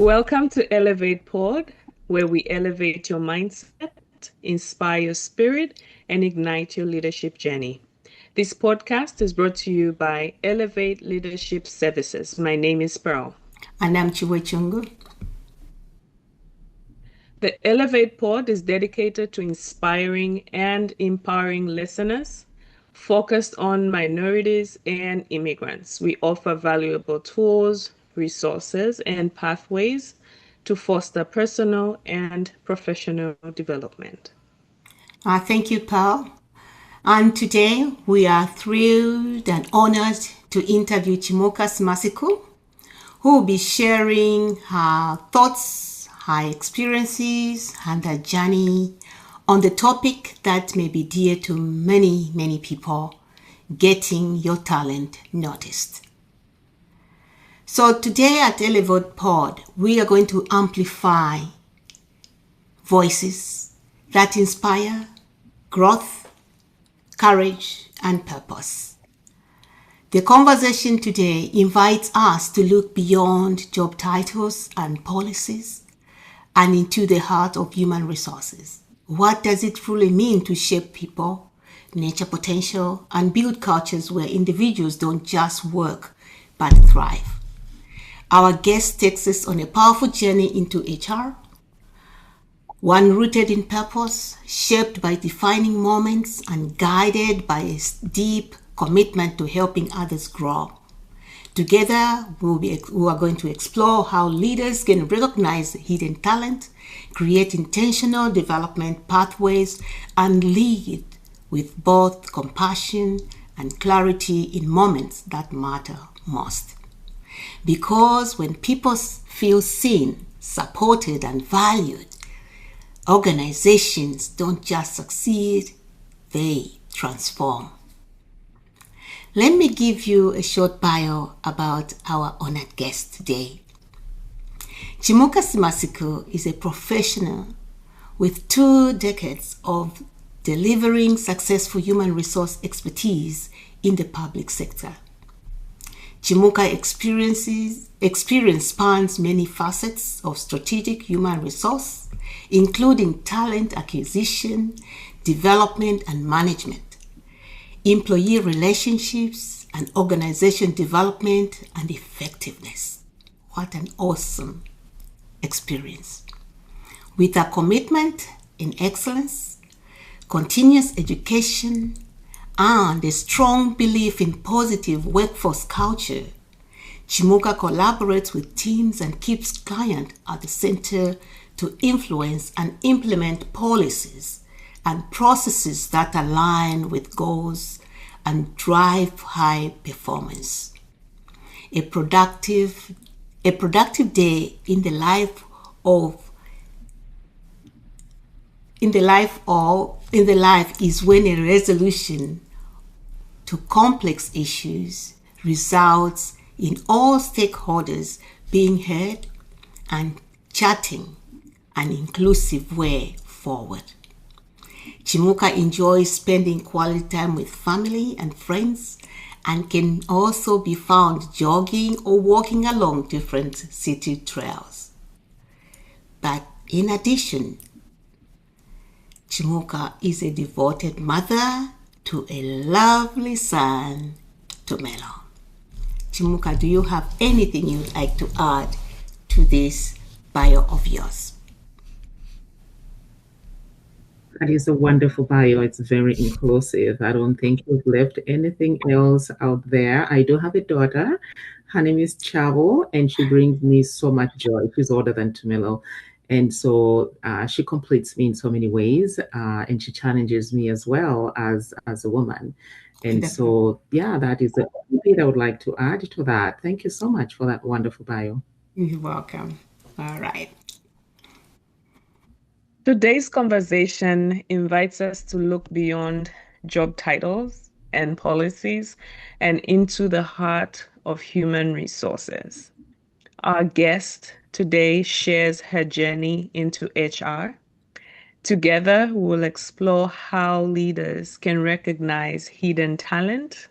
Welcome to ElevatePod, where we elevate your mindset, inspire your spirit, and ignite your leadership journey. This podcast is brought to you by Elevate Leadership Services. My name is Pearl. And I'm Chimuka. The ElevatePod is dedicated to inspiring and empowering listeners focused on minorities and immigrants. We offer valuable tools, resources, and pathways to foster personal and professional development. Thank you, Paul. And today we are thrilled and honored to interview Chimuka Simasiku, who will be sharing her thoughts, her experiences, and her journey on the topic that may be dear to many people, getting your talent noticed. So today at ElevatePod, we are going to amplify voices that inspire growth, courage, and purpose. The conversation today invites us to look beyond job titles and policies and into the heart of human resources. What does it truly mean to shape people, nurture potential, and build cultures where individuals don't just work but thrive? Our guest takes us on a powerful journey into HR, one rooted in purpose, shaped by defining moments, and guided by a deep commitment to helping others grow. Together, we are going to explore how leaders can recognize hidden talent, create intentional development pathways, and lead with both compassion and clarity in moments that matter most. Because when people feel seen, supported, and valued, organizations don't just succeed, they transform. Let me give you a short bio about our honored guest today. Chimuka Simasiku is a professional with 2 decades of delivering successful human resource expertise in the public sector. Chimuka experience spans many facets of strategic human resource, including talent acquisition, development and management, employee relationships, and organization development and effectiveness. What an awesome experience. With a commitment in excellence, continuous education, and a strong belief in positive workforce culture, Chimuka collaborates with teams and keeps clients at the center to influence and implement policies and processes that align with goals and drive high performance. A productive day in the life is when a resolution to complex issues results in all stakeholders being heard and charting an inclusive way forward. Chimuka enjoys spending quality time with family and friends and can also be found jogging or walking along different city trails. But in addition, Chimuka is a devoted mother to a lovely son, Tumelo. Chimuka, do you have anything you'd like to add to this bio of yours? That is a wonderful bio. It's very inclusive. I don't think you've left anything else out there. I do have a daughter. Her name is Chavo, and she brings me so much joy. She's older than Tumelo. And so she completes me in so many ways, and she challenges me as well as a woman. And so, yeah, that is the only thing I would like to add to that. Thank you so much for that wonderful bio. You're welcome. All right. Today's conversation invites us to look beyond job titles and policies and into the heart of human resources. Our guest today shares her journey into HR. Together, we will explore how leaders can recognize hidden talent,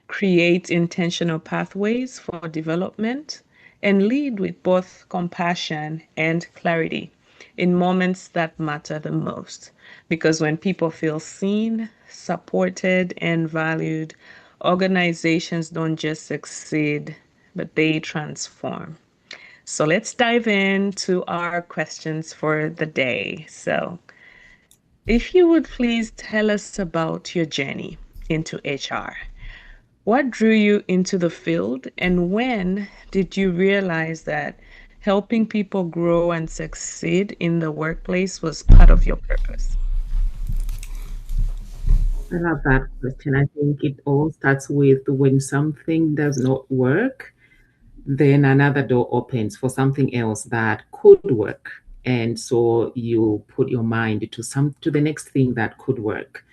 create intentional pathways for development, and lead with both compassion and clarity in moments that matter the most. Because when people feel seen, supported, and valued, organizations don't just succeed, but they transform. So let's dive into our questions for the day. So, if you would please tell us about your journey into HR. What drew you into the field, and when did you realize that helping people grow and succeed in the workplace was part of your purpose? I love that question. I think it all starts with when something does not work, then another door opens for something else that could work. And so you put your mind to the next thing that could work.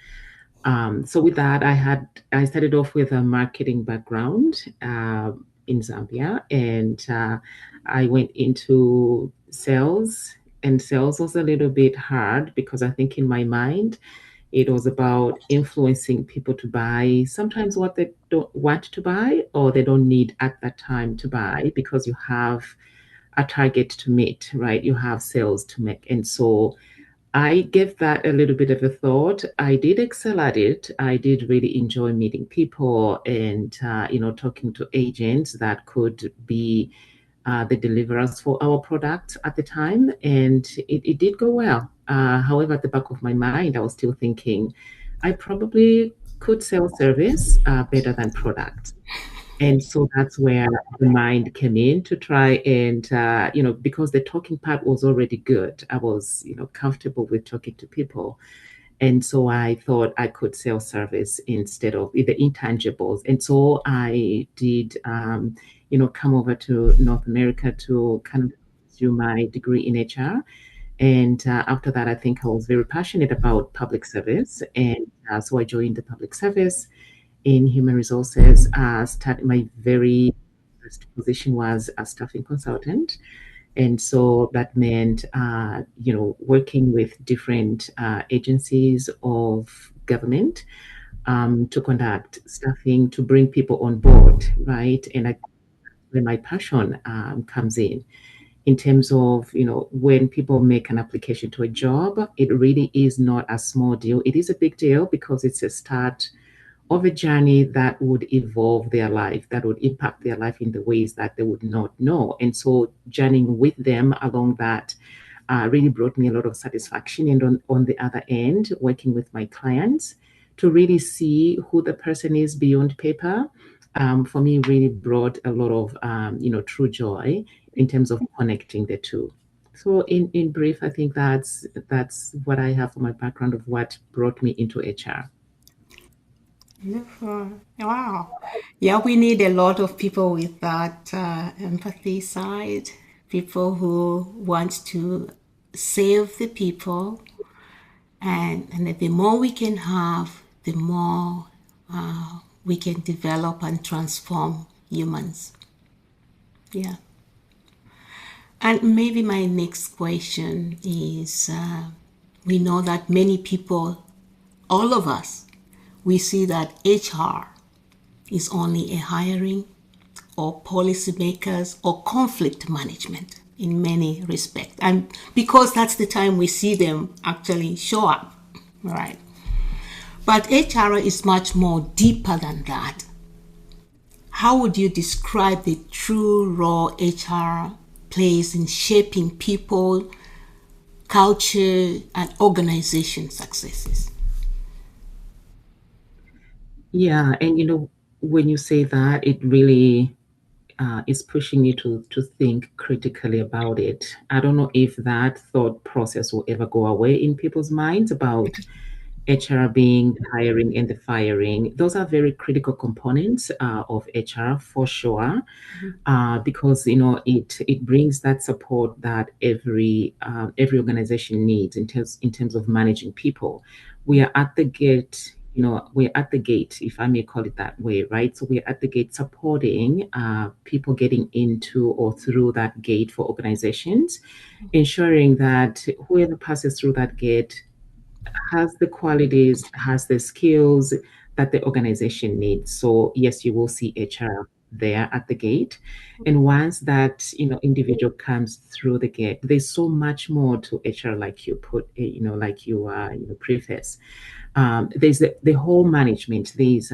So with that, I started off with a marketing background in Zambia, and I went into sales. And sales was a little bit hard because I think in my mind it was about influencing people to buy sometimes what they don't want to buy or they don't need at that time to buy because you have a target to meet, right? You have sales to make. And so I gave that a little bit of a thought. I did excel at it. I did really enjoy meeting people and, talking to agents that could be the deliverers for our product at the time. And it did go well. However, at the back of my mind, I was still thinking I probably could sell service better than product. And so that's where the mind came in to try and, because the talking part was already good. I was, comfortable with talking to people. And so I thought I could sell service instead of the intangibles. And so I did, come over to North America to kind of do my degree in HR. And after that, I think I was very passionate about public service. And so I joined the public service in human resources. Started my very first position was a staffing consultant. And so that meant, working with different agencies of government to conduct staffing, to bring people on board, right? And where my passion comes in terms of, when people make an application to a job, it really is not a small deal. It is a big deal because it's a start of a journey that would evolve their life, that would impact their life in the ways that they would not know. And so journeying with them along that really brought me a lot of satisfaction. And on the other end, working with my clients to really see who the person is beyond paper, for me really brought a lot of, true joy in terms of connecting the two. So in brief, I think that's what I have for my background of what brought me into HR. Wonderful. Wow. Yeah, we need a lot of people with that empathy side, people who want to save the people. And the more we can have, the more we can develop and transform humans. Yeah. And maybe my next question is we know that many people, all of us, we see that HR is only a hiring or policymakers or conflict management in many respects. And because that's the time we see them actually show up, right? But HR is much more deeper than that. How would you describe the true role HR plays in shaping people, culture, and organization successes? Yeah, and when you say that, it really is pushing you to think critically about it. I don't know if that thought process will ever go away in people's minds about HR being the hiring and the firing. Those are very critical components of HR for sure, because it brings that support that every organization needs in terms of managing people. We are at the gate. We're at the gate, if I may call it that way, right? So we're at the gate supporting people getting into or through that gate for organizations, ensuring that whoever passes through that gate has the qualities, has the skills that the organization needs. So yes, you will see HR there at the gate. And once that, individual comes through the gate, there's so much more to HR, like you put, like you, preface. There's the whole management, there's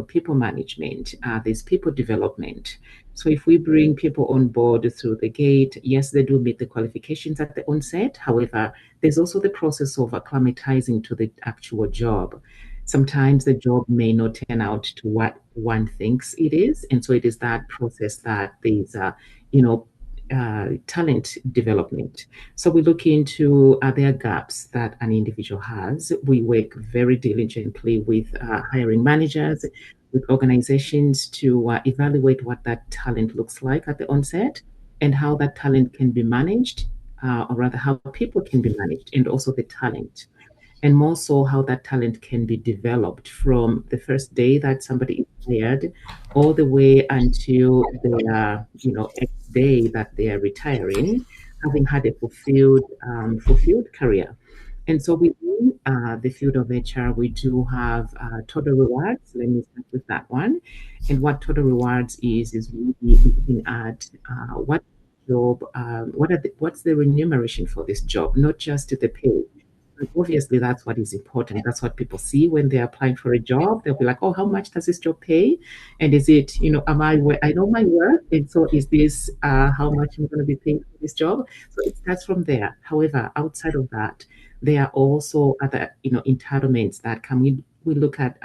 people management, there's people development. So if we bring people on board through the gate, yes, they do meet the qualifications at the onset. However, there's also the process of acclimatizing to the actual job. Sometimes the job may not turn out to what one thinks it is, and so it is that process that there's talent development. So we look into, are there gaps that an individual has? We work very diligently with hiring managers, with organizations to evaluate what that talent looks like at the onset and how that talent can be managed, or rather, how people can be managed, and also the talent. And more so, how that talent can be developed from the first day that somebody is hired all the way until their, X day that they are retiring, having had a fulfilled career. And so within the field of HR, we do have total rewards. Let me start with that one. And what total rewards is really looking at what job, what's the remuneration for this job, not just the pay. But obviously, that's what is important. That's what people see when they're applying for a job. They'll be like, "Oh, how much does this job pay? And is it, I know my worth, and so is this how much I'm going to be paid for this job?" So it starts from there. However, outside of that, there are also other, entitlements that come. We look at,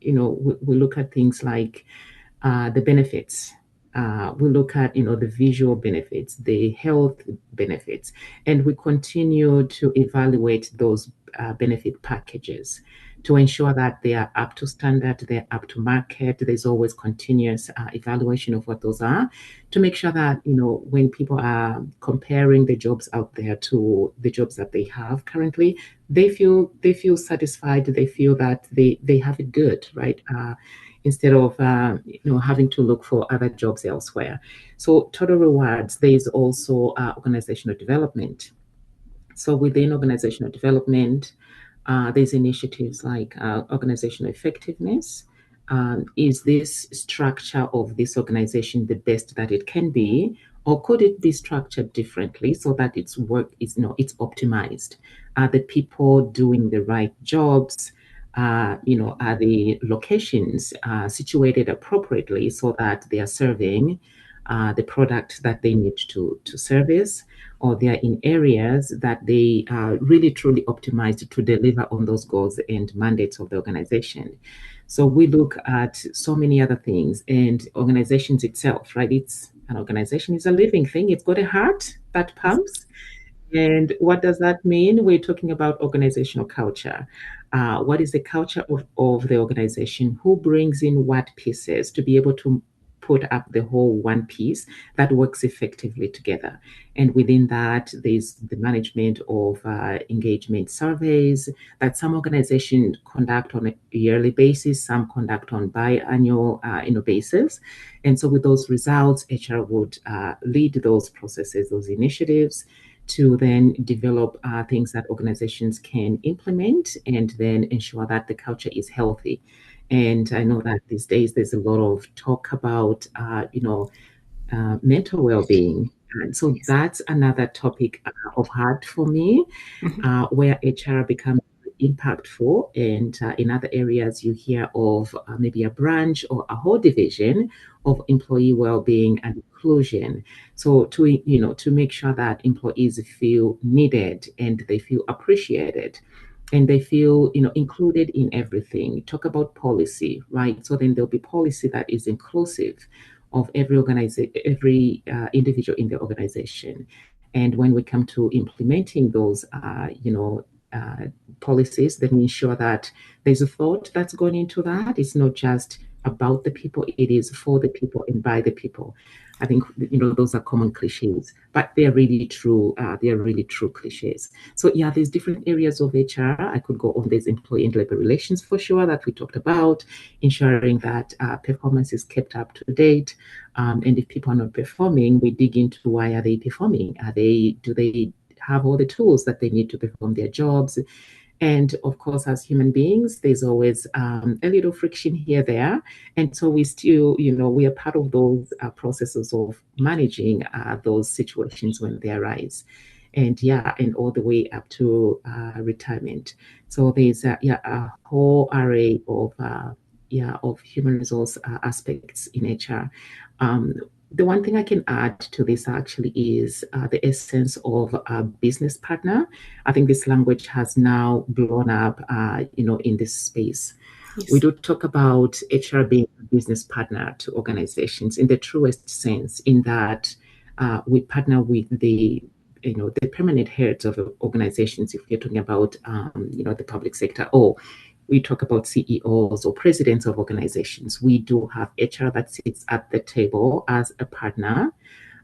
we look at things like the benefits. We look at, the visual benefits, the health benefits, and we continue to evaluate those benefit packages to ensure that they are up to standard, they're up to market. There's always continuous evaluation of what those are to make sure that, when people are comparing the jobs out there to the jobs that they have currently, they feel satisfied. They feel that they have it good, right? Instead of having to look for other jobs elsewhere. So total rewards, there is also organizational development. So within organizational development, there's initiatives like organizational effectiveness. Is this structure of this organization the best that it can be, or could it be structured differently so that its work is, it's optimized? Are the people doing the right jobs? Are the locations situated appropriately so that they are serving the product that they need to service, or they are in areas that they are really truly optimized to deliver on those goals and mandates of the organization. So we look at so many other things, and organizations itself, right? It's an organization is a living thing. It's got a heart that pumps. And what does that mean? We're talking about organizational culture. What is the culture of the organization? Who brings in what pieces to be able to put up the whole one piece that works effectively together? And within that, there's the management of engagement surveys that some organizations conduct on a yearly basis, some conduct on biannual basis. And so with those results, HR would lead those processes, those initiatives, to then develop things that organizations can implement and then ensure that the culture is healthy. And I know that these days there's a lot of talk about, mental well-being. And so that's another topic of heart for me, where HR becomes impactful. And in other areas, you hear of maybe a branch or a whole division of employee well-being and inclusion. So to make sure that employees feel needed and they feel appreciated and they feel included in everything. Talk about policy, right? So then there'll be policy that is inclusive of every individual in the organization. And when we come to implementing those, policies, then we ensure that there's a thought that's going into that. It's not just about the people; it is for the people and by the people. I think those are common cliches, but they're really true. They're really true cliches. So yeah, there's different areas of HR. I could go on. There's employee and labor relations for sure that we talked about, ensuring that performance is kept up to date. And if people are not performing, we dig into why are they performing? Do they have all the tools that they need to perform their jobs? And of course, as human beings, there's always a little friction here, there. And so we still, we are part of those processes of managing those situations when they arise. And and all the way up to retirement. So there's a whole array of human resource aspects in HR. The one thing I can add to this actually is the essence of a business partner. I think this language has now blown up, in this space. Yes. We do talk about HR being a business partner to organizations in the truest sense, in that we partner with the permanent heads of organizations. If you're talking about, the public sector, or we talk about CEOs or presidents of organizations, we do have HR that sits at the table as a partner,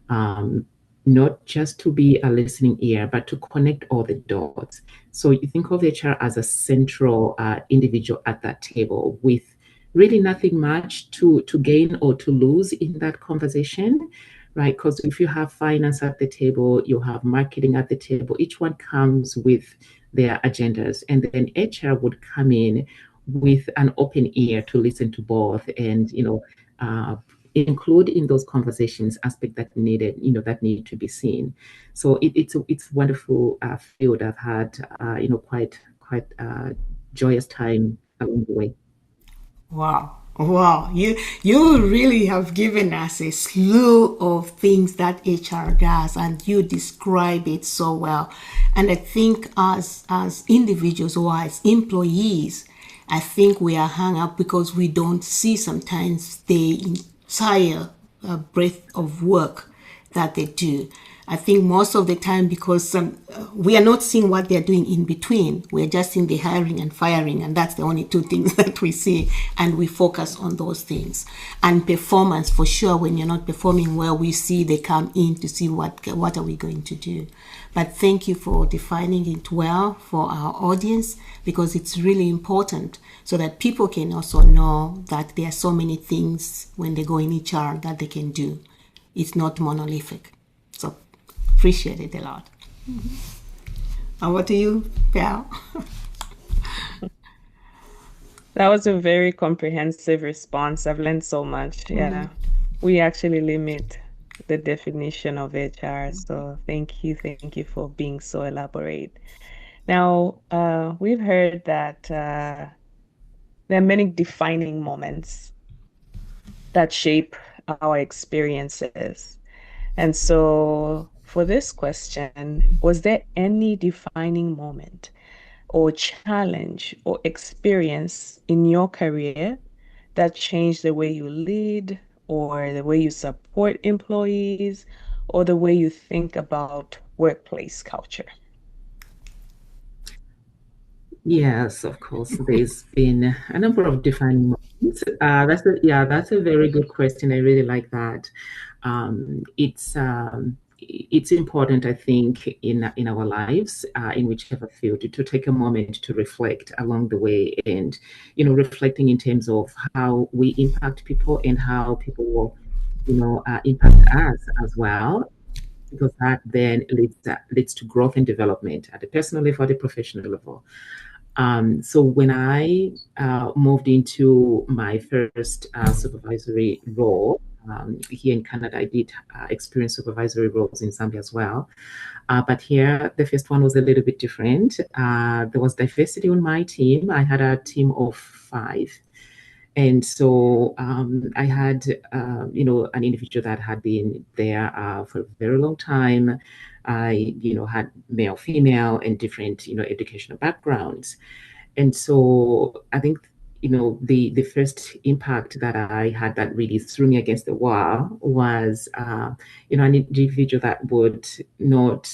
not just to be a listening ear, but to connect all the dots. So you think of HR as a central individual at that table with really nothing much to gain or to lose in that conversation, right? Because if you have finance at the table, you have marketing at the table, each one comes with their agendas, and then HR would come in with an open ear to listen to both, and include in those conversations aspects that need to be seen. So it's a wonderful field. I've had quite joyous time along the way. Wow, you really have given us a slew of things that HR does, and you describe it so well. And I think as individuals or as employees, I think we are hung up because we don't see sometimes the entire breadth of work that they do. I think most of the time, because we are not seeing what they're doing in between. We're just seeing the hiring and firing, and that's the only two things that we see, and we focus on those things. And performance, for sure, when you're not performing well, we see they come in to see what are we going to do. But thank you for defining it well for our audience, because it's really important so that people can also know that there are so many things when they go in HR that they can do. It's not monolithic. So appreciate it a lot. Mm-hmm. And what do you, Val? That was a very comprehensive response. I've learned so much. Yeah. We actually limit the definition of HR. So thank you for being so elaborate. Now, we've heard that there are many defining moments that shape our experiences. And so for this question, was there any defining moment or challenge or experience in your career that changed the way you lead, or the way you support employees, or the way you think about workplace culture? Yes, of course. There's been a number of defining moments. That's a very good question. I really like that. It's important, I think, in our lives, in whichever field, to take a moment to reflect along the way, and reflecting in terms of how we impact people and how people will impact us as well, because that then leads to growth and development at the personal level, at the professional level. So when I moved into my first supervisory role here in Canada, I did experience supervisory roles in Zambia as well. But here, the first one was a little bit different. There was diversity on my team. I had a team of 5. And so I had, an individual that had been there for a very long time. I, had male, female, and different, educational backgrounds. And so I think, the first impact that I had that really threw me against the wall was, an individual that would not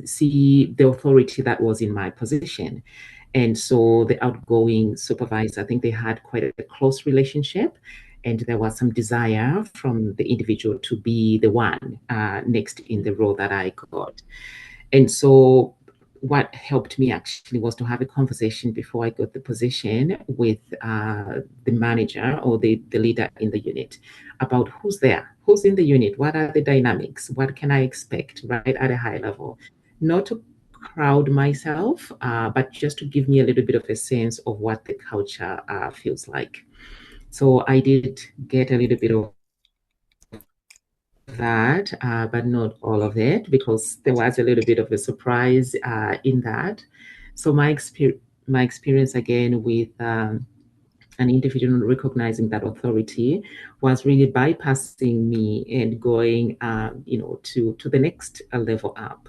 see the authority that was in my position. And so the outgoing supervisor, I think they had quite a close relationship, and there was some desire from the individual to be the one next in the role that I got. And so what helped me actually was to have a conversation before I got the position with the manager or the leader in the unit about who's there, who's in the unit, what are the dynamics, what can I expect right at a high level. Not to crowd myself, but just to give me a little bit of a sense of what the culture feels like. So I did get a little bit of that, but not all of it, because there was a little bit of a surprise in that. So my experience again with an individual recognizing that authority was really bypassing me and going, to the next level up.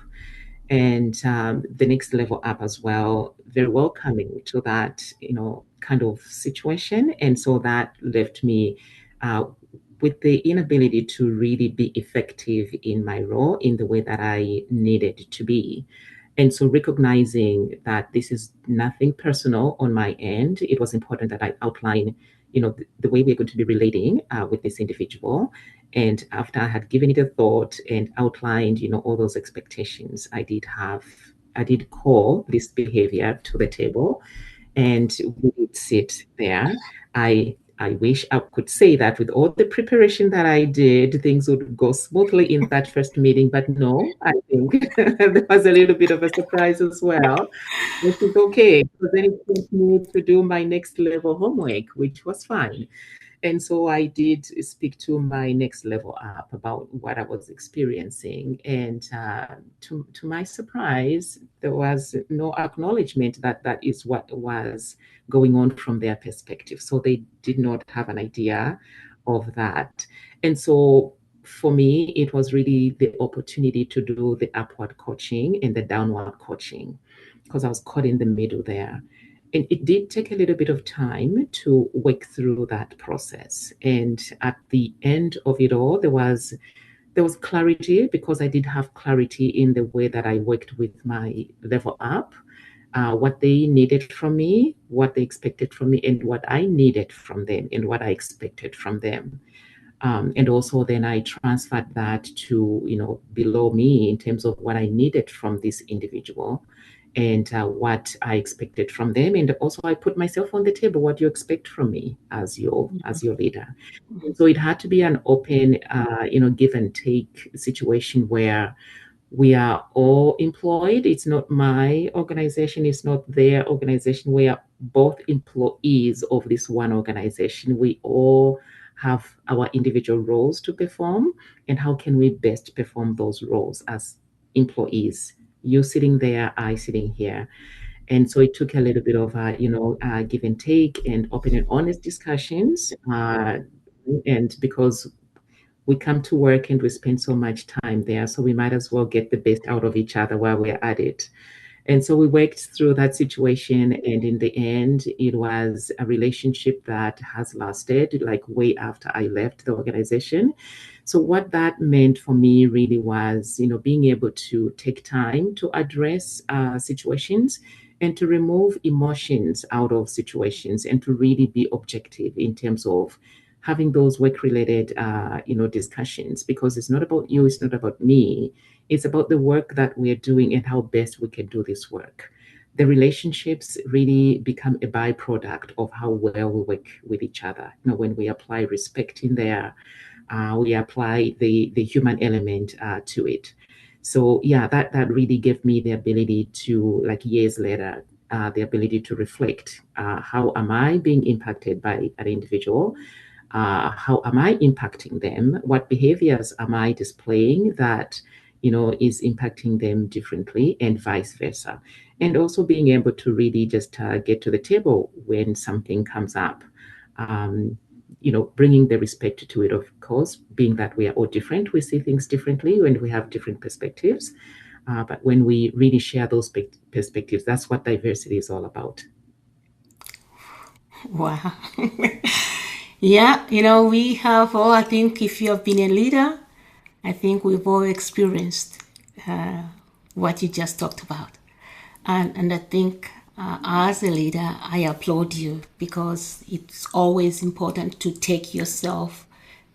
And the next level up as well, very welcoming to that, kind of situation. And so that left me with the inability to really be effective in my role in the way that I needed to be. And so recognizing that this is nothing personal on my end, it was important that I outline, the way we're going to be relating with this individual. And after I had given it a thought and outlined, all those expectations, I did call this behavior to the table, and we would sit there. I wish I could say that with all the preparation that I did, things would go smoothly in that first meeting, but no, I think there was a little bit of a surprise as well, which is okay, because then it forced me to do my next level homework, which was fine. And so I did speak to my next level up about what I was experiencing. And to my surprise, there was no acknowledgement that that is what was going on from their perspective. So they did not have an idea of that. And so for me, it was really the opportunity to do the upward coaching and the downward coaching, because I was caught in the middle there. And it did take a little bit of time to work through that process. And at the end of it all, there was clarity, because I did have clarity in the way that I worked with my level up, what they needed from me, what they expected from me, and what I needed from them, and what I expected from them. And also then I transferred that to, below me in terms of what I needed from this individual, and what I expected from them. And also I put myself on the table. What do you expect from me as your leader? And so it had to be an open, give and take situation where we are all employed. It's not my organization, it's not their organization. We are both employees of this one organization. We all have our individual roles to perform, and how can we best perform those roles as employees? You sitting there, I sitting here. And so it took a little bit of, give and take and open and honest discussions. And because we come to work and we spend so much time there, so we might as well get the best out of each other while we're at it. And so we worked through that situation. And in the end, it was a relationship that has lasted like way after I left the organization. So what that meant for me really was, being able to take time to address situations and to remove emotions out of situations, and to really be objective in terms of having those work-related, discussions, because it's not about you, it's not about me, it's about the work that we're doing and how best we can do this work. The relationships really become a byproduct of how well we work with each other. When we apply respect in there, we apply the human element to it. So yeah, that really gave me the ability to, like years later, the ability to reflect, how am I being impacted by an individual? How am I impacting them? What behaviors am I displaying that, is impacting them differently, and vice versa? And also being able to really just get to the table when something comes up. Bringing the respect to it, of course, being that we are all different, we see things differently and we have different perspectives. But when we really share those perspectives, that's what diversity is all about. Wow. Yeah, we have all, I think if you have been a leader, I think we've all experienced what you just talked about. And I think as a leader, I applaud you, because it's always important to take yourself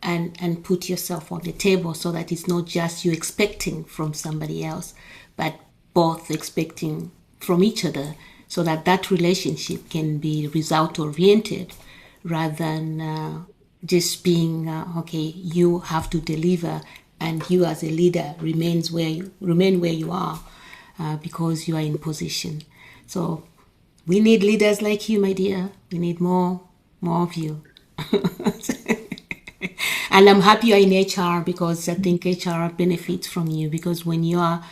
and put yourself on the table, so that it's not just you expecting from somebody else, but both expecting from each other, so that that relationship can be result oriented, rather than just being okay, you have to deliver, and you as a leader remain where you are. because you are in position. So we need leaders like you, my dear. We need more of you. And I'm happy you're in HR, because I think HR benefits from you, because when you are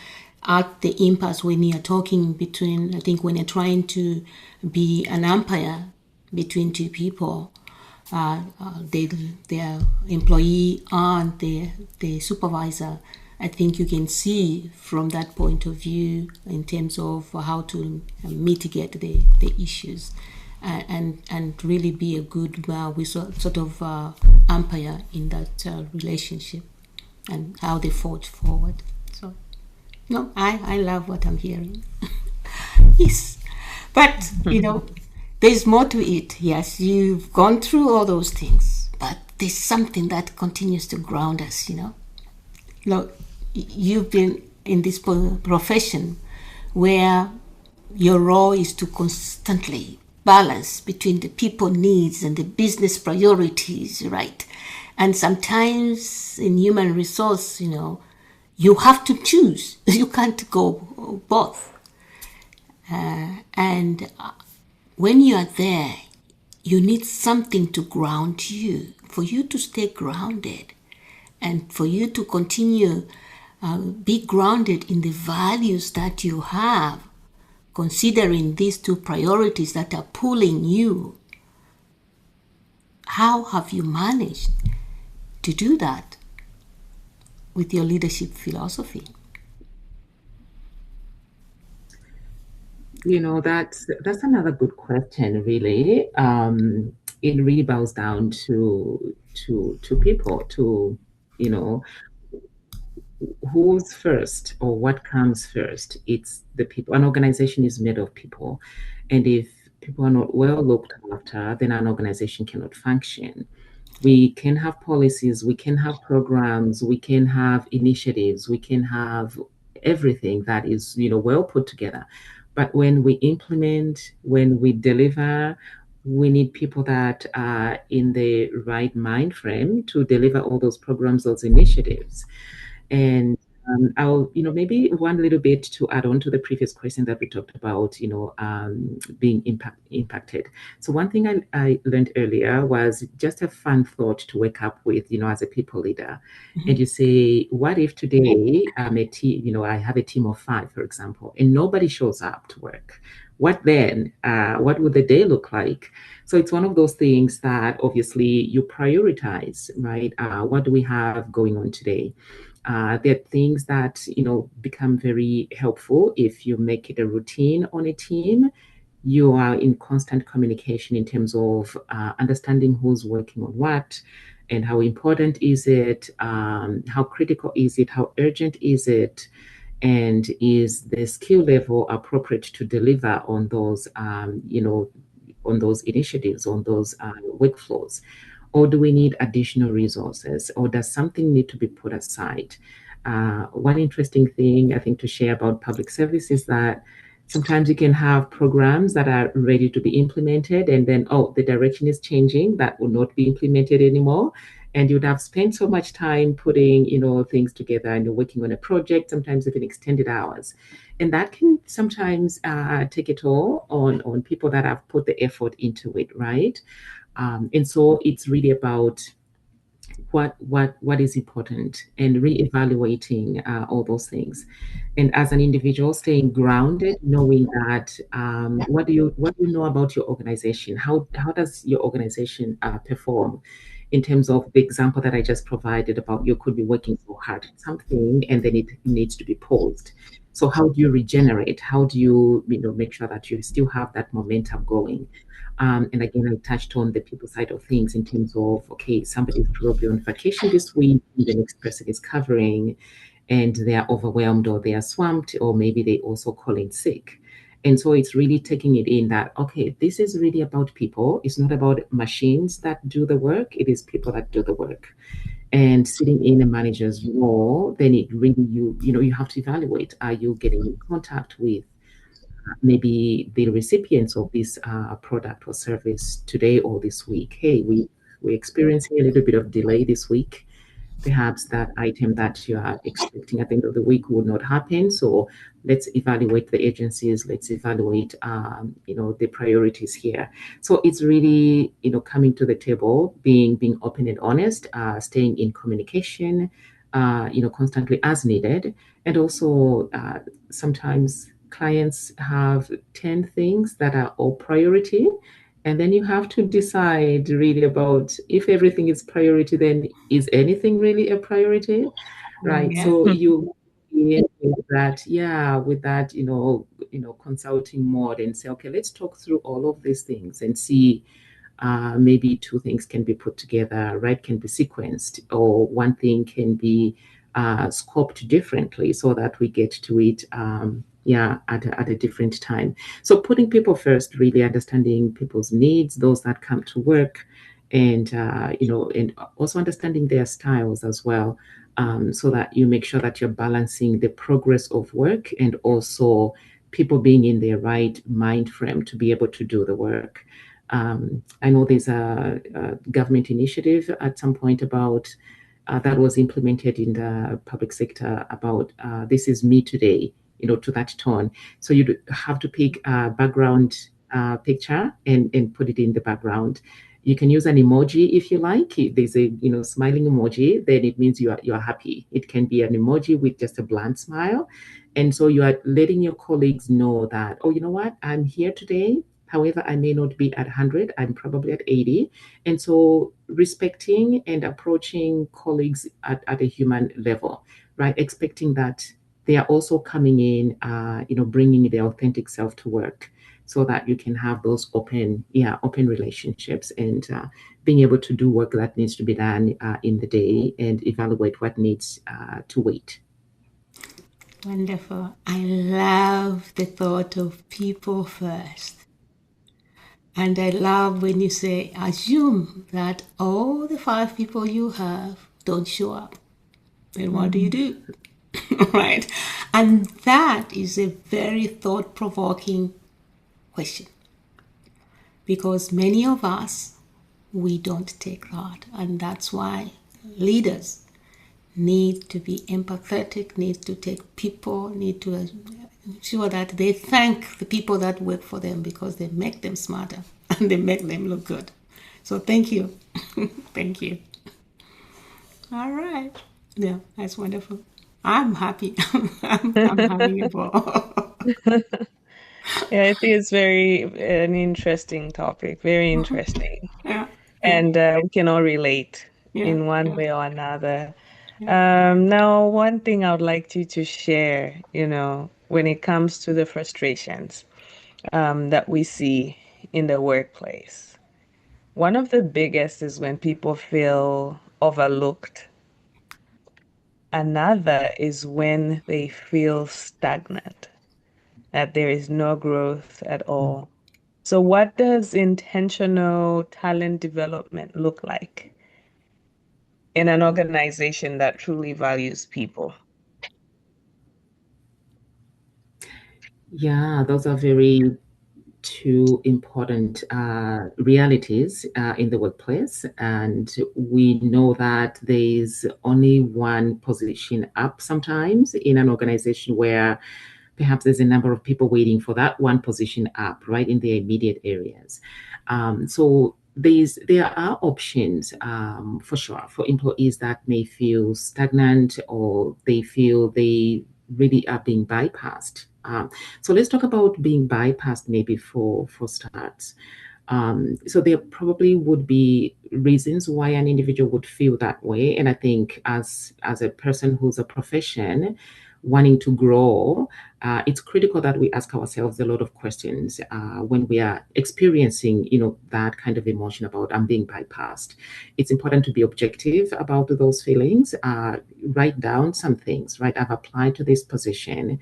at the impasse, when you're talking between, I think when you're trying to be an umpire between two people, their employee and the supervisor, I think you can see from that point of view in terms of how to mitigate the issues, and really be a good sort of umpire in that relationship, and how they forge forward. So, no, I love what I'm hearing. Yes, but there's more to it. Yes, you've gone through all those things, but there's something that continues to ground us. Look, you've been in this profession where your role is to constantly balance between the people needs and the business priorities, right? And sometimes in human resource, you have to choose. You can't go both. And when you are there, you need something to ground you, for you to stay grounded, and for you to continue be grounded in the values that you have, considering these two priorities that are pulling you. How have you managed to do that with your leadership philosophy? That's another good question, really. It really boils down to people, to who's first or what comes first. It's the people. An organization is made of people, and if people are not well looked after, then an organization cannot function. We can have policies, we can have programs, we can have initiatives, we can have everything that is well put together, but when we implement, when we deliver, we need people that are in the right mind frame to deliver all those programs, those initiatives. And I'll, maybe one little bit to add on to the previous question that we talked about, being impacted. So one thing I learned earlier was just a fun thought to wake up with, as a people leader. Mm-hmm. And you say, what if today I'm a team, I have a team of 5, for example, and nobody shows up to work? What then? What would the day look like? So it's one of those things that obviously you prioritize, right? What do we have going on today? There are things that become very helpful if you make it a routine on a team. You are in constant communication in terms of understanding who's working on what, and how important is it, how critical is it, how urgent is it, and is the skill level appropriate to deliver on those on those initiatives, on those workflows. Or do we need additional resources, or does something need to be put aside? One interesting thing I think to share about public service is that sometimes you can have programs that are ready to be implemented, and then, the direction is changing, that will not be implemented anymore. And you'd have spent so much time putting, things together, and you're working on a project, sometimes even extended hours. And that can sometimes take a toll on people that have put the effort into it, right? And so it's really about what is important, and reevaluating all those things. And as an individual, staying grounded, knowing that what do you know about your organization? How does your organization perform? In terms of the example that I just provided about, you could be working so hard at something and then it needs to be paused. So how do you regenerate? How do you make sure that you still have that momentum going? And again, I touched on the people side of things in terms of, okay, somebody's probably on vacation this week, the next person is covering, and they are overwhelmed, or they are swamped, or maybe they also call in sick. And so it's really taking it in that, okay, this is really about people. It's not about machines that do the work. It is people that do the work. And sitting in a manager's role, then it really, you have to evaluate, are you getting in contact with maybe the recipients of this product or service today or this week? Hey, we're experiencing a little bit of delay this week. perhaps that item that you are expecting at the end of the week would not happen. So let's evaluate the agencies, let's evaluate, the priorities here. So it's really, coming to the table, being open and honest, staying in communication, constantly as needed. And also, sometimes clients have 10 things that are all priority. And then you have to decide really about, if everything is priority, then is anything really a priority? Right. Yeah. So you begin with that, yeah, with that, consulting mode and say, okay, let's talk through all of these things and see, maybe two things can be put together, right? Can be sequenced, or one thing can be scoped differently so that we get to it, at a different time. So putting people first, really understanding people's needs, those that come to work, and and also understanding their styles as well, so that you make sure that you're balancing the progress of work and also people being in their right mind frame to be able to do the work. I know there's a government initiative at some point about that was implemented in the public sector about, this is me today, to that tone. So you have to pick a background picture and put it in the background. You can use an emoji if you like. If there's a smiling emoji, then it means you are happy. It can be an emoji with just a bland smile. And so you are letting your colleagues know that, oh, you know what, I'm here today. However, I may not be at 100, I'm probably at 80. And so respecting and approaching colleagues at a human level, right? Expecting that they are also coming in, bringing their authentic self to work, so that you can have those open relationships, and being able to do work that needs to be done in the day and evaluate what needs to wait. Wonderful. I love the thought of people first. And I love when you say, assume that all the 5 people you have don't show up. Then what do you do? Right? And that is a very thought provoking question, because many of us, we don't take that. And that's why leaders need to be empathetic, need to take people, need to ensure that they thank the people that work for them, because they make them smarter and they make them look good. So thank you. Thank you. All right. Yeah, that's wonderful. I'm happy. I'm having a ball. Yeah, I think it's very an interesting topic, very interesting. Yeah, yeah, And we can all relate yeah, in one yeah, way or another. yeah. Now, one thing I would like you to share, when it comes to the frustrations that we see in the workplace. One of the biggest is when people feel overlooked. Another is when they feel stagnant, that there is no growth at all. So, what does intentional talent development look like in an organization that truly values people? Yeah, those are very two important realities in the workplace. And we know that there's only one position up sometimes in an organization, where perhaps there's a number of people waiting for that one position up, right, in the immediate areas. So there are options, for sure, for employees that may feel stagnant, or they feel they really are being bypassed. So let's talk about being bypassed, maybe for starts. So there probably would be reasons why an individual would feel that way. And I think as a person who's a profession wanting to grow, it's critical that we ask ourselves a lot of questions when we are experiencing, that kind of emotion about I'm being bypassed. It's important to be objective about those feelings. Write down some things, right? I've applied to this position.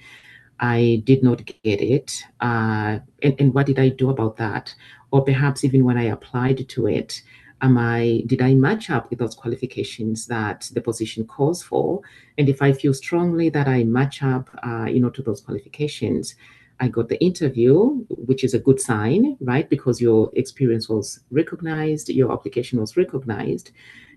I did not get it. And what did I do about that? Or perhaps even when I applied to it, did I match up with those qualifications that the position calls for? And if I feel strongly that I match up, to those qualifications, I got the interview, which is a good sign, right? Because your experience was recognized, your application was recognized.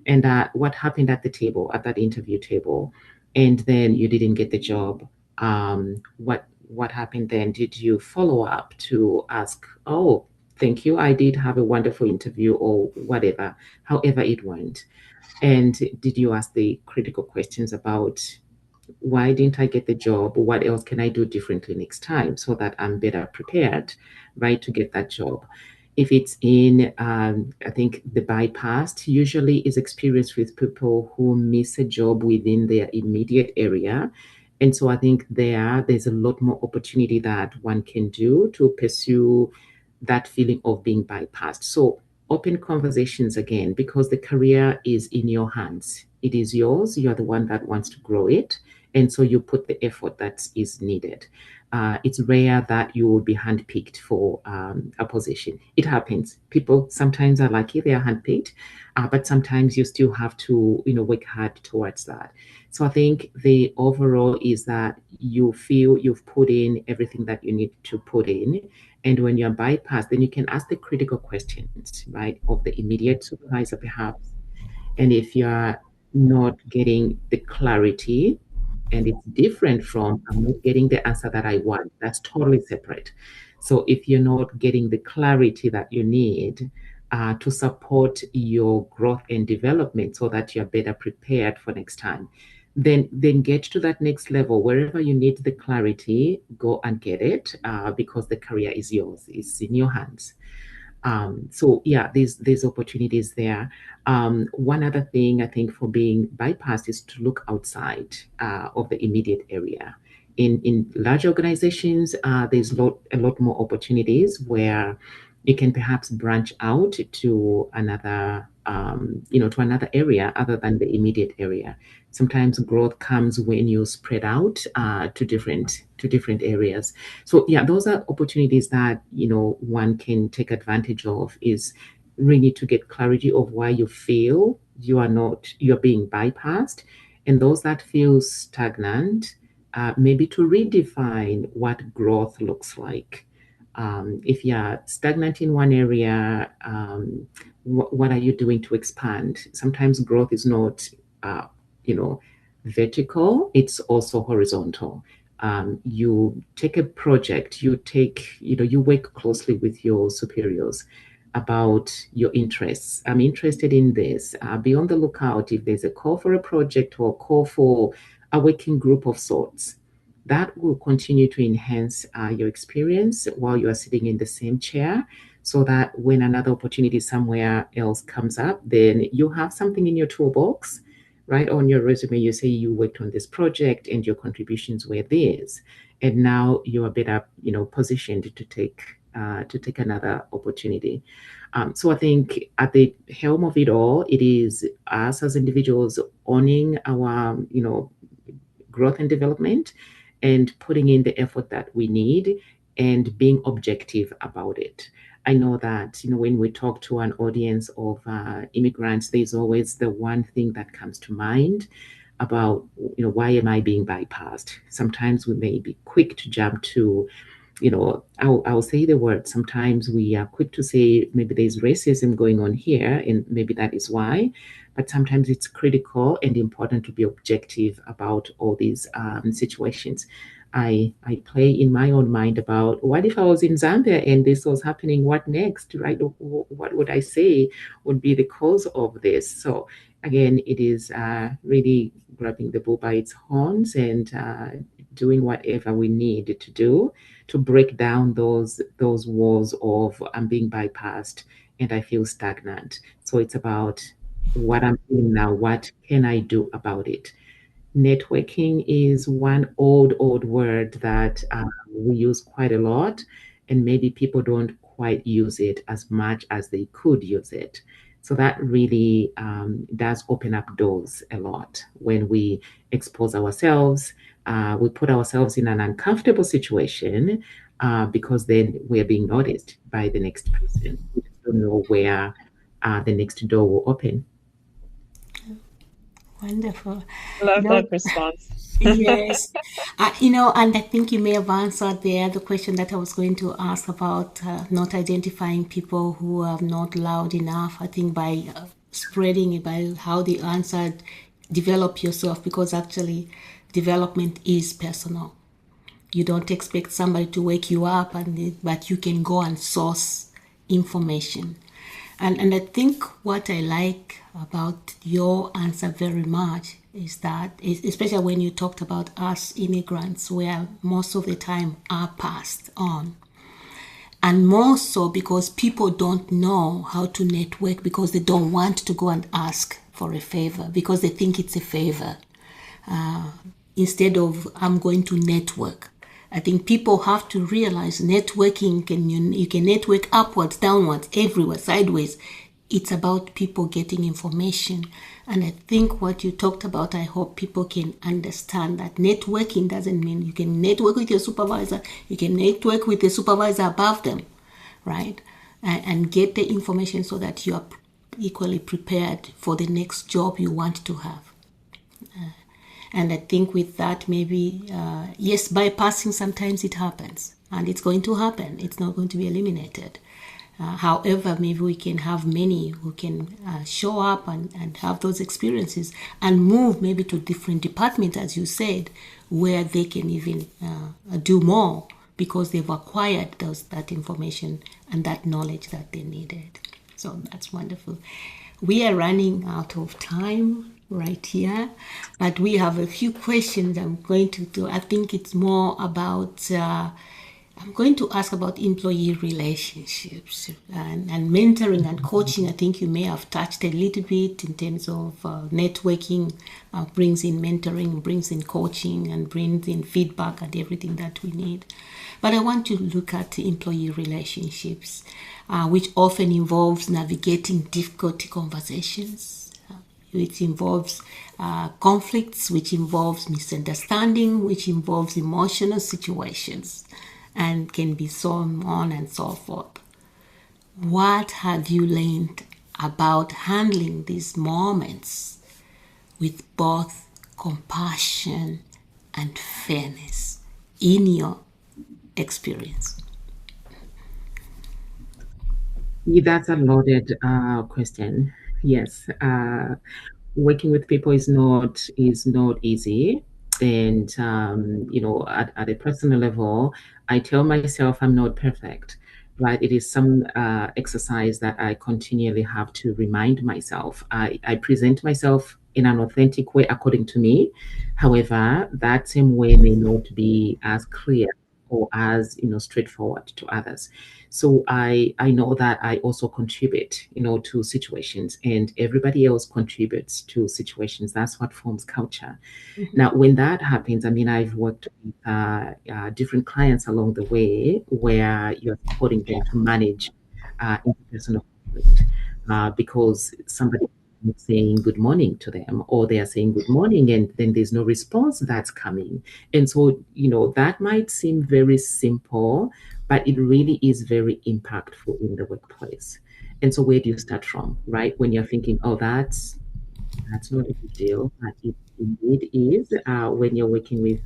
and what happened at the table, at that interview table, and then you didn't get the job. What happened then? Did you follow up to ask, oh, thank you, I did have a wonderful interview, or whatever, however it went? And did you ask the critical questions about why didn't I get the job? What else can I do differently next time so that I'm better prepared, right, to get that job? If it's in, I think the bypassed usually is experienced with people who miss a job within their immediate area. And so I think there's a lot more opportunity that one can do to pursue that feeling of being bypassed. So open conversations again, because the career is in your hands. It is yours. You're the one that wants to grow it. And so you put the effort that is needed. It's rare that you will be handpicked for a position. It happens. People sometimes are lucky they are handpicked, but sometimes you still have to, work hard towards that. So I think the overall is that you feel you've put in everything that you need to put in. And when you're bypassed, then you can ask the critical questions, right, of the immediate supervisor, perhaps. And if you're not getting the clarity, and it's different from I'm not getting the answer that I want, that's totally separate. So if you're not getting the clarity that you need to support your growth and development so that you're better prepared for next time, then get to that next level. Wherever you need the clarity, go and get it, because the career is yours. It's in your hands. So yeah, there's opportunities there. One other thing I think for being bypassed is to look outside of the immediate area. In large organizations, there's a lot more opportunities where you can perhaps branch out to another, to another area other than the immediate area. Sometimes growth comes when you spread out to different areas. So yeah, those are opportunities that one can take advantage of. Is really to get clarity of why you feel you're being bypassed, and those that feel stagnant, maybe to redefine what growth looks like. If you're stagnant in one area, what are you doing to expand? Sometimes growth is not, uh, you know, vertical; it's also horizontal. You take a project, you work closely with your superiors about your interests. I'm interested in this. Be on the lookout if there's a call for a project or a call for a working group of sorts. That will continue to enhance your experience while you are sitting in the same chair, so that when another opportunity somewhere else comes up, then you have something in your toolbox, right? On your resume, you say you worked on this project and your contributions were this, and now you are better, positioned to take another opportunity. So I think at the helm of it all, it is us as individuals owning our, growth and development, and putting in the effort that we need, and being objective about it. I know that, when we talk to an audience of immigrants, there's always the one thing that comes to mind about, why am I being bypassed? Sometimes we may be quick to jump to, I'll say the word. Sometimes we are quick to say maybe there's racism going on here, and maybe that is why. But sometimes it's critical and important to be objective about all these situations. I play in my own mind about, what if I was in Zambia and this was happening? What next, right? What would I say would be the cause of this? So again, it is really grabbing the bull by its horns, and doing whatever we need to do to break down those walls of I'm being bypassed and I feel stagnant. So it's about what I'm doing now. What can I do about it? Networking is one old word that we use quite a lot, and maybe people don't quite use it as much as they could use it. So that really does open up doors a lot when we expose ourselves. We put ourselves in an uncomfortable situation, because then we're being noticed by the next person. We just don't know where the next door will open. Wonderful. You Love know, that response. yes. And I think you may have answered the question that I was going to ask about not identifying people who are not loud enough. I think by spreading about how the answer, develop yourself, because actually development is personal. You don't expect somebody to wake you up, but you can go and source information. And I think what I like about your answer very much is that, especially when you talked about us immigrants, where most of the time are passed on. And more so because people don't know how to network, because they don't want to go and ask for a favor, because they think it's a favor. Instead of, I'm going to network. I think people have to realize networking, you can network upwards, downwards, everywhere, sideways. It's about people getting information. And I think what you talked about, I hope people can understand that networking doesn't mean you can network with your supervisor, you can network with the supervisor above them, right? And get the information so that you are equally prepared for the next job you want to have. And I think with that, maybe, yes, bypassing, sometimes it happens. And it's going to happen. It's not going to be eliminated. However, maybe we can have many who can show up and have those experiences and move maybe to different departments, as you said, where they can even do more because they've acquired that information and that knowledge that they needed. So that's wonderful. We are running out of time right here, but we have a few questions I'm going to do. I think it's more about, I'm going to ask about employee relationships and mentoring and coaching. I think you may have touched a little bit in terms of networking, brings in mentoring, brings in coaching, and brings in feedback and everything that we need. But I want to look at employee relationships, which often involves navigating difficult conversations. Which involves conflicts, which involves misunderstanding, which involves emotional situations, and can be so on and so forth. What have you learned about handling these moments with both compassion and fairness in your experience? That's a loaded question. Yes, working with people is not easy, and at a personal level, I tell myself I'm not perfect. Right, it is some exercise that I continually have to remind myself. I present myself in an authentic way according to me. However, that same way may not be as clear or as straightforward to others. So I know that I also contribute to situations, and everybody else contributes to situations. That's what forms culture. Mm-hmm. Now, when that happens, I mean, I've worked with different clients along the way where you're supporting them to manage interpersonal conflict because somebody is saying good morning to them, or they are saying good morning, and then there's no response that's coming. And so, that might seem very simple, but it really is very impactful in the workplace. And so, where do you start from, right? When you're thinking, oh, that's not a big deal, but it indeed is when you're working with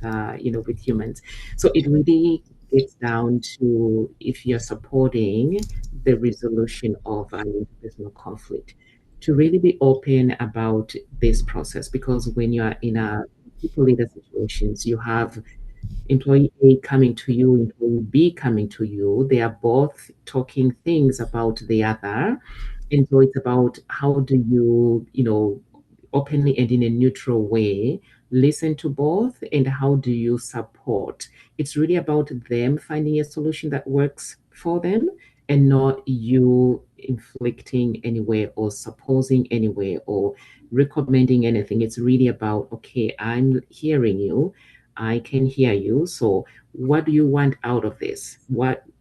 with humans. So it really gets down to if you're supporting the resolution of an interpersonal conflict, to really be open about this process, because when you're in a people leader situations, you have employee A coming to you, employee B coming to you. They are both talking things about the other. And so it's about how do you, openly and in a neutral way, listen to both, and how do you support? It's really about them finding a solution that works for them, and not you inflicting anywhere or supposing anywhere or recommending anything. It's really about, okay, I'm hearing you. I can hear you. So what do you want out of this?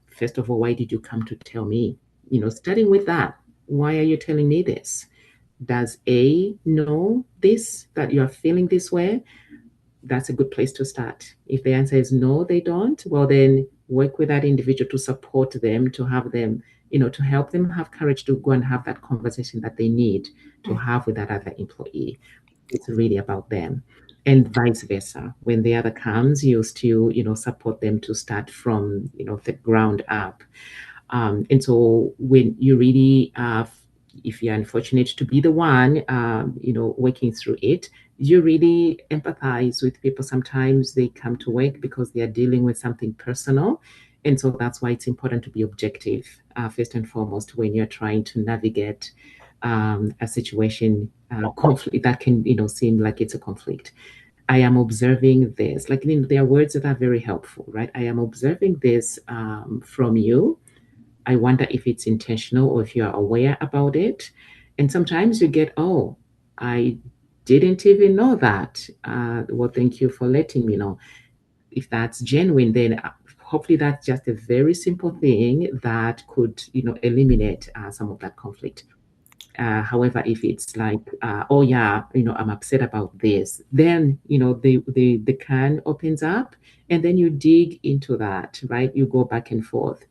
First of all, why did you come to tell me? Starting with that, why are you telling me this? Does A know this, that you're feeling this way? That's a good place to start. If the answer is no, they don't, well, then work with that individual to support them, to have them, to help them have courage to go and have that conversation that they need to have with that other employee. It's really about them. And vice versa. When the other comes, you still, support them to start from, the ground up. And so when you really if you're unfortunate to be the one, working through it, you really empathize with people. Sometimes they come to work because they are dealing with something personal. And so that's why it's important to be objective, first and foremost, when you're trying to navigate a situation, conflict that can, seem like it's a conflict. I am observing this. Like, there are words that are very helpful, right? I am observing this from you. I wonder if it's intentional or if you are aware about it. And sometimes you get, oh, I didn't even know that. Well, thank you for letting me know. If that's genuine, then hopefully that's just a very simple thing that could, eliminate some of that conflict. However, if it's like, oh yeah, I'm upset about this, then the can opens up, and then you dig into that, right? You go back and forth.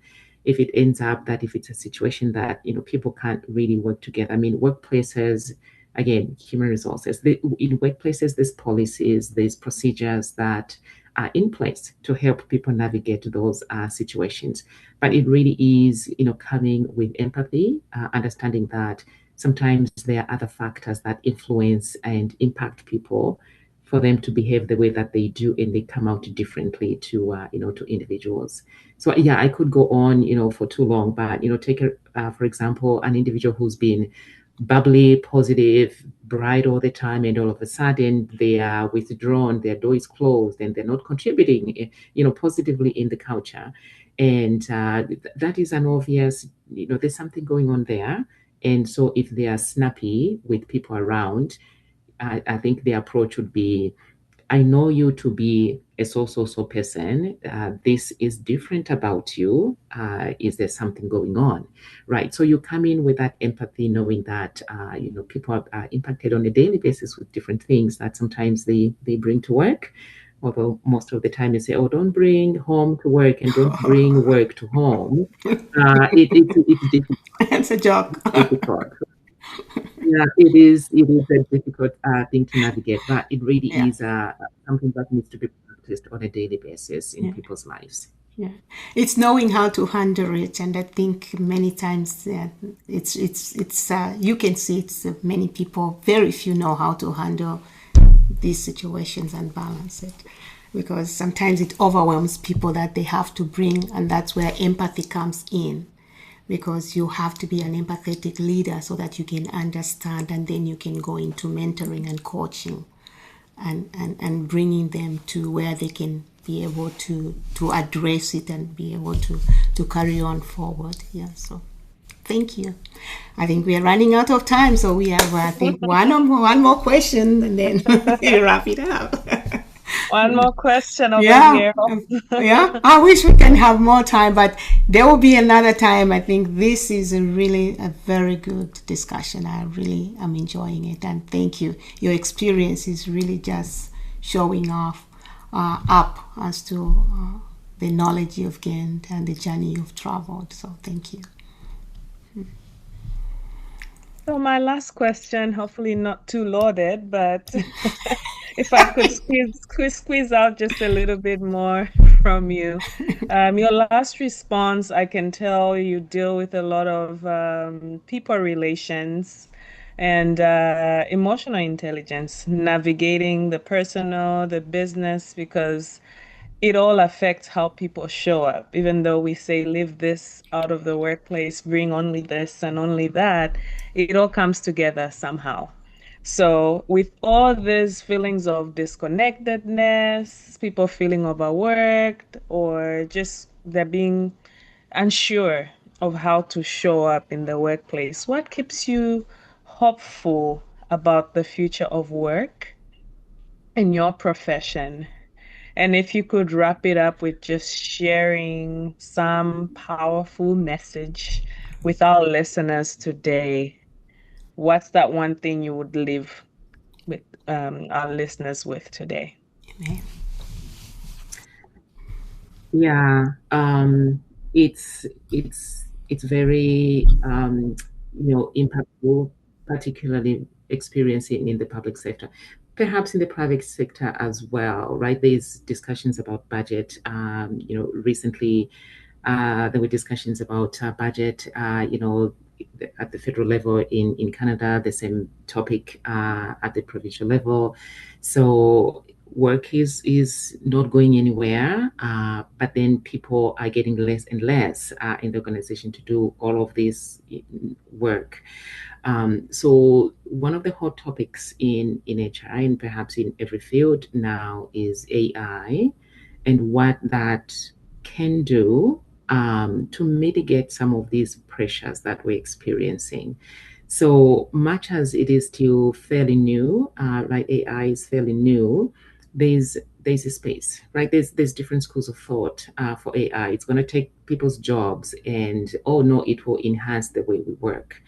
If it ends up that if it's a situation that people can't really work together, I mean, workplaces, again, human resources. In workplaces, there's policies, there's procedures that are in place to help people navigate those situations. But it really is, coming with empathy, understanding that sometimes there are other factors that influence and impact people for them to behave the way that they do, and they come out differently to individuals. So yeah, I could go on for too long, but take for example, an individual who's been bubbly, positive, bright all the time, and all of a sudden they are withdrawn, their door is closed, and they're not contributing positively in the culture. And that is an obvious, there's something going on there. And so if they are snappy with people around, I think the approach would be, I know you to be a so person. This is different about you. Is there something going on? Right. So you come in with that empathy, knowing that, people are impacted on a daily basis with different things that sometimes they bring to work. Although most of the time you say, oh, don't bring home to work and don't bring work to home. It's difficult. It's a joke. Difficult. Yeah, it is a difficult thing to navigate, but it really Yeah. is something that needs to be practiced on a daily basis in people's lives. Yeah, it's knowing how to handle it, and I think many times it's you can see it's many people, very few know how to handle these situations and balance it, because sometimes it overwhelms people that they have to bring, and that's where empathy comes in, because you have to be an empathetic leader so that you can understand, and then you can go into mentoring and coaching and bringing them to where they can be able to address it and be able to carry on forward. Yeah, so thank you. I think we are running out of time, so we have I think one more question, and then we wrap it up. One more question over Yeah, here. yeah. I wish we can have more time, but there will be another time. I think this is a very good discussion. I really am enjoying it, and thank you. Your experience is really just showing off up as to the knowledge you've gained and the journey you've traveled. So thank you. So my last question, hopefully not too loaded, but if I could squeeze out just a little bit more from you. Your last response, I can tell you deal with a lot of people relations and emotional intelligence, navigating the personal, the business, because it all affects how people show up. Even though we say leave this out of the workplace, bring only this and only that, it all comes together somehow. So, with all these feelings of disconnectedness, people feeling overworked, or just they're being unsure of how to show up in the workplace, what keeps you hopeful about the future of work in your profession? And if you could wrap it up with just sharing some powerful message with our listeners today, what's that one thing you would leave with our listeners with today? Yeah, it's very impactful, particularly experiencing in the public sector, perhaps in the private sector as well, right? There's discussions about budget. Recently there were discussions about budget. at the federal level in Canada, the same topic at the provincial level. So work is not going anywhere, but then people are getting less and less in the organization to do all of this work. So one of the hot topics in HR and perhaps in every field now is AI and what that can do to mitigate some of these pressures that we're experiencing. So much as it is still fairly new, right? AI is fairly new. There's a space, right? There's different schools of thought for AI. It's going to take people's jobs, and oh no, it will enhance the way we work.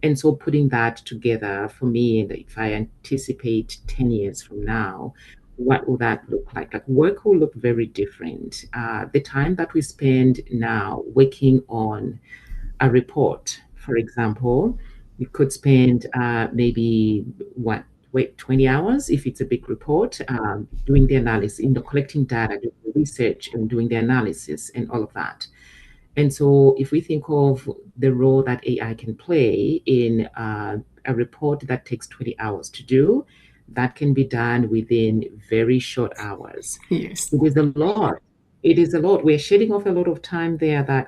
And so putting that together for me, and if I anticipate 10 years from now, what will that look like? Like work will look very different. The time that we spend now working on a report, for example, we could spend maybe what, wait, 20 hours if it's a big report, doing the analysis, collecting data, doing the research and doing the analysis and all of that. And so if we think of the role that AI can play in a report that takes 20 hours to do, that can be done within very short hours. Yes. It is a lot. It is a lot. We're shedding off a lot of time there that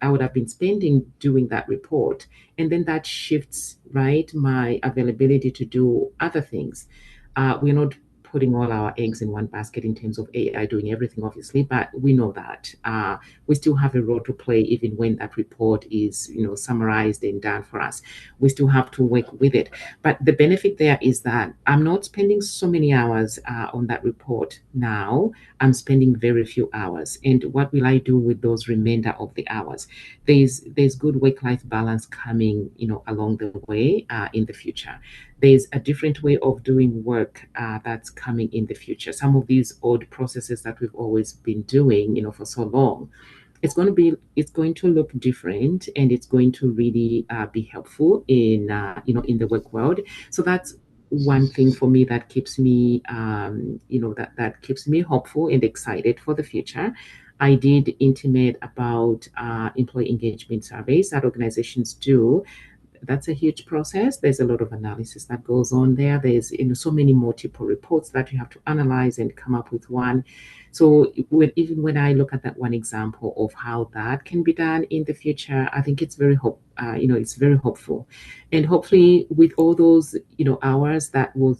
I would have been spending doing that report. And then that shifts, right, my availability to do other things. We're not putting all our eggs in one basket in terms of AI doing everything, obviously, but we know that we still have a role to play even when that report is, summarized and done for us. We still have to work with it. But the benefit there is that I'm not spending so many hours on that report now. I'm spending very few hours. And what will I do with those remainder of the hours? There's good work-life balance coming, along the way in the future. There's a different way of doing work that's coming in the future. Some of these old processes that we've always been doing, for so long, it's going to look different, and it's going to really be helpful in in the work world. So that's one thing for me that keeps me that keeps me hopeful and excited for the future. I did intimate about employee engagement surveys that organizations do. That's a huge process. There's a lot of analysis that goes on there. There's so many multiple reports that you have to analyze and come up with one. So even when I look at that one example of how that can be done in the future, I think it's it's very hopeful. And hopefully with all those hours that we'll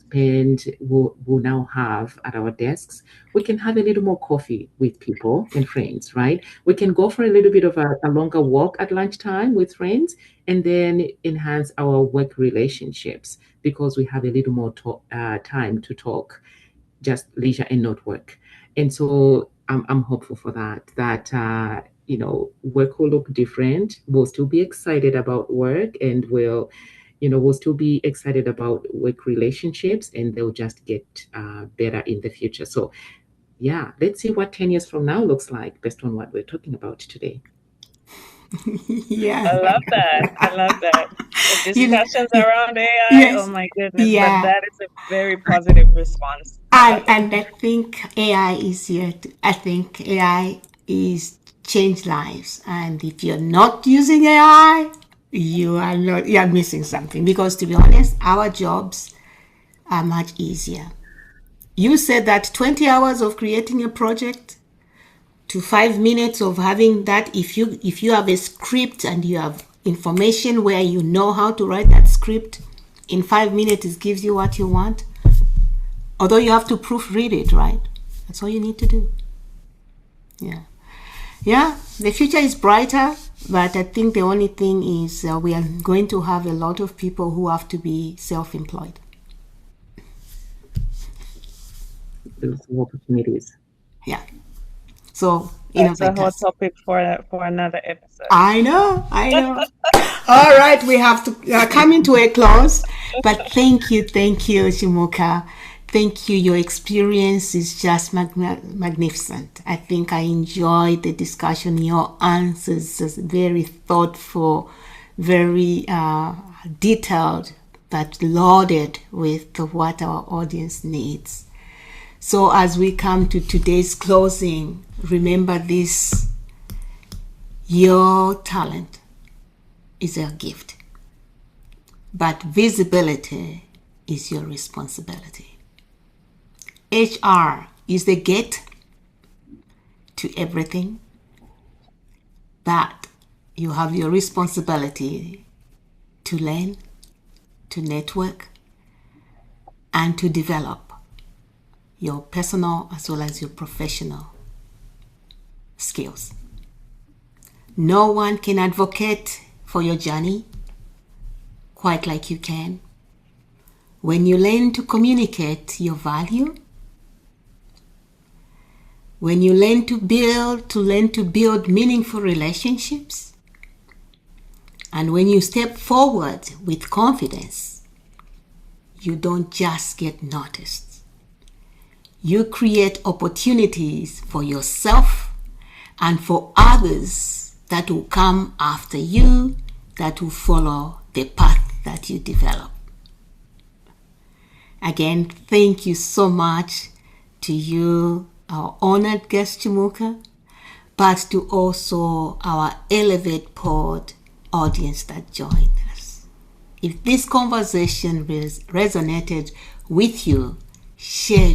now have at our desks, we can have a little more coffee with people and friends, right? We can go for a little bit of a longer walk at lunchtime with friends, and then enhance our work relationships because we have a little more time to talk, just leisure and not work. And so I'm hopeful for that work will look different. We'll still be excited about work, and we'll still be excited about work relationships, and they'll just get better in the future. So yeah, let's see what 10 years from now looks like based on what we're talking about today. Yeah. I love that. I love that. The discussions around AI, yes. oh my goodness, Yeah. but that is a very positive response. And I think AI is here. I think AI is change lives. And if you're not using AI, you are missing something. Because to be honest, our jobs are much easier. You said that 20 hours of creating a project to 5 minutes of having that. If you have a script and you have information where you know how to write that script, in 5 minutes it gives you what you want. Although you have to proofread it, right? That's all you need to do. Yeah, the future is brighter, but I think the only thing is we are going to have a lot of people who have to be self-employed. Those opportunities. Yeah. So that's a hot topic for another episode. I know. All right, we have to come into a close. But thank you, Chimuka. Thank you. Your experience is just magnificent. I think I enjoyed the discussion. Your answers is very thoughtful, very detailed, but loaded with what our audience needs. So as we come to today's closing, remember this: your talent is a gift, but visibility is your responsibility. HR is the gate to everything, but you have your responsibility to learn, to network, and to develop your personal as well as your professional skills. No one can advocate for your journey quite like you can. When you learn to communicate your value, when you learn to build meaningful relationships, and when you step forward with confidence, you don't just get noticed. You create opportunities for yourself and for others that will come after you, that will follow the path that you develop. Again, thank you so much to you, our honored guest Chimuka, but to also our ElevatePod audience that joined us. If this conversation resonated with you, share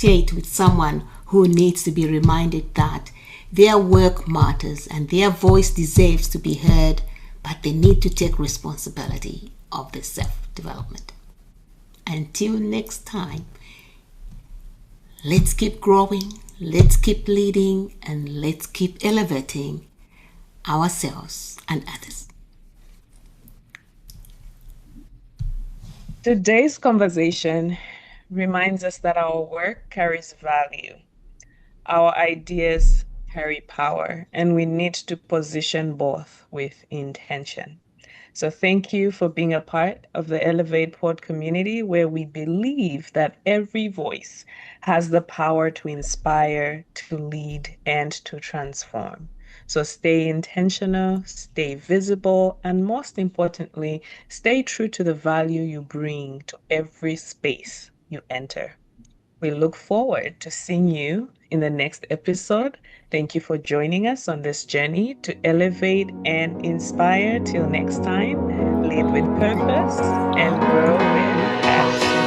it with someone who needs to be reminded that their work matters and their voice deserves to be heard, but they need to take responsibility of their self-development. Until next time, let's keep growing, let's keep leading, and let's keep elevating ourselves and others. Today's conversation reminds us that our work carries value. Our ideas carry power, and we need to position both with intention. So thank you for being a part of the ElevatePod community, where we believe that every voice has the power to inspire, to lead, and to transform. So stay intentional, stay visible, and most importantly, stay true to the value you bring to every space you enter. We look forward to seeing you in the next episode. Thank you for joining us on this journey to elevate and inspire. Till next time, lead with purpose and grow with passion.